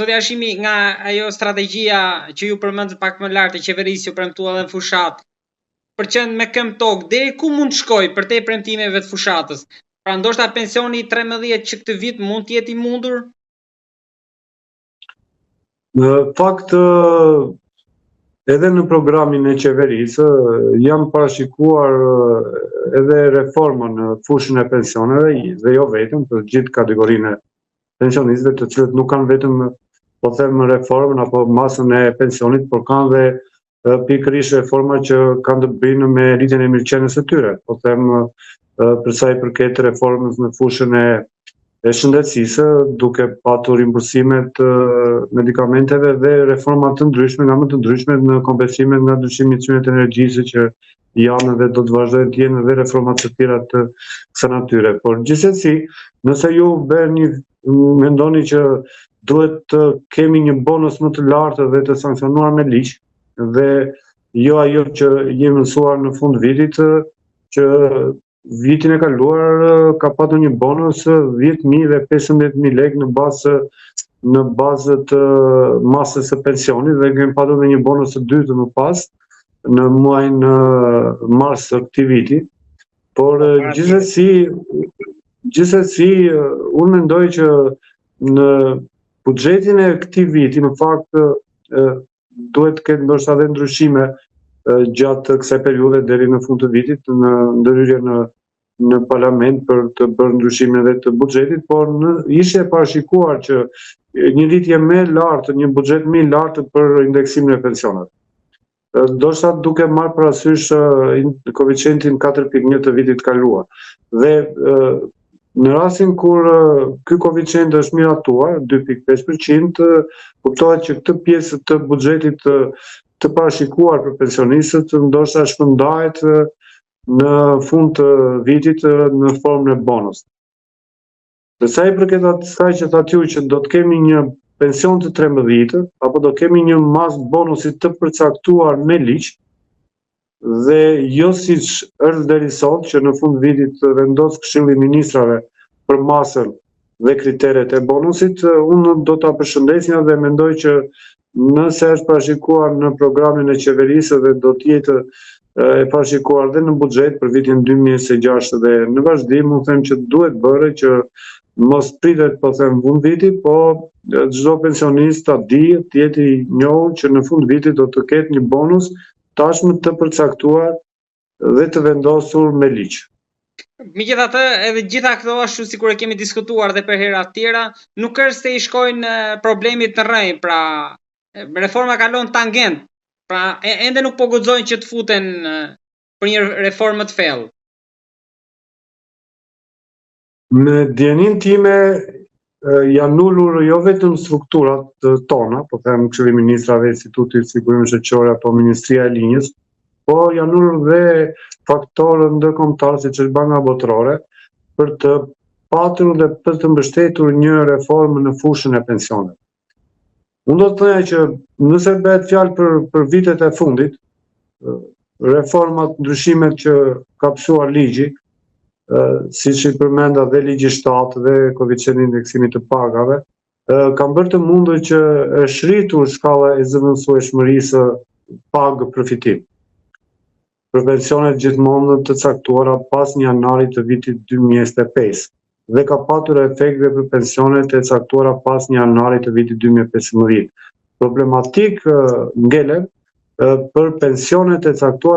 Zoti Hashimi, nga ajo strategjia që ju përmendët pak më lart e qeverisë, ju premtua edhe fushat, për qenë me këmbë tokë, deri ku mund të shkojë për te premtimeve të fushatës? Pra ndoshta pensioni 13 që këtë vit mund të jetë i mundur? Në fakt, edhe në programin e qeverisë janë parashikuar edhe reforma në fushën e pensioneve dhe jo vetëm për gjithë kategorinë e pensionistëve, të cilët nuk kanë vetëm, po them, reformën apo masën e pensionit, por kanë dhe pikërisht reforma që kanë të bëjnë me rritjen e mirëqenies së tyre. Po them, për sa i përket reformës në fushën e shëndetësisë, duke patur rimbursimet medikamenteve dhe reforma të ndryshme, nga më të ndryshme në kompensimet nga ndryshimi i çmimeve të energjisë që janë dhe do të vazhdojnë të jenë dhe reforma të tjera të kësaj natyre. Por gjithsesi, nëse ju mendoni që duhet të kemi një bonus më të lartë dhe të sankcionuar me ligj, dhe jo ajo që jemi mësuar në fund vitit, që vitin e kaluar ka patur një bonus 10.000 dhe 15.000 lekë në bazë të masës së pensionit, dhe kemi patur dhe një bonus të dytë më pas në muajin mars të këtij viti. Por gjithsesi unë mendoj që në buxhetin e këtij viti në fakt duhet të ketë ndoshta edhe ndryshime gjatë kësaj periudhe deri në fund të vitit, në ndërhyrje në parlament për të bërë ndryshime edhe të buxhetit, por ishte parashikuar që një rritje më e lartë, një buxhet më i lartë për indeksimin e pensioneve. Ndoshta duke marrë parasysh koeficientin 4.1 të vitit kaluar. Dhe në rastin kur ky koeficient është miratuar 2.5%, kuptohet që këtë pjesë të buxhetit të parashikuar për pensionistët ndoshta shpërndahet në fund të vitit në formën e bonus. Dhe sa i përket asaj që thatë ju që do të kemi një pension të 13, apo do kemi një masë bonusit të përcaktuar me ligj, dhe jo siç është deri sot, që në fund vitit vendos Këshilli i Ministrave për masën dhe kriteret e bonusit, unë do ta përshëndesja dhe mendoj që nëse është parashikuar në programin e qeverisë dhe do të jetë e parashikuar dhe në buxhet për vitin 2026 dhe në vazhdim, unë them që duhet bërë që mos pritet, po them, fund viti, po çdo pensionist ta di, të jetë i njohur që në fund viti do të ketë një bonus tashmë të përcaktuar dhe të vendosur me ligj. Megjithatë, edhe gjitha këto ashtu sikur e kemi diskutuar dhe për hera të tjera, nuk është se i shkojnë problemit në rrënjë, pra reforma kalon tangent, pra ende nuk po guxojnë që të futen për një reformë të thellë. Në djenin time janë ulur jo vetëm strukturat tona, po them Këshilli i Ministrave, Instituti i Sigurimit Shoqëror apo Ministria e Linjës, por janë ulur dhe faktorë ndërkombëtarë siç është Banka Botërore për të patur dhe për të mbështetur një reformë në fushën e pensioneve. Unë do të thoya që nëse bëhet fjalë për vitet e fundit, reformat, ndryshimet që ka pësuar ligji, siç i përmenda dhe ligji 7 dhe koeficienti indeksimit të pagave, kanë bërë të mundur që është rritur shkalla e zëvendësueshmërisë pagë përfitim për pensionet gjithmonë të caktuara pas 1 janarit të vitit 2025 dhe ka patur efekte për pensionet e caktuara pas 1 janarit të vitit 2015. Problematik ngelen për pensionet e caktuara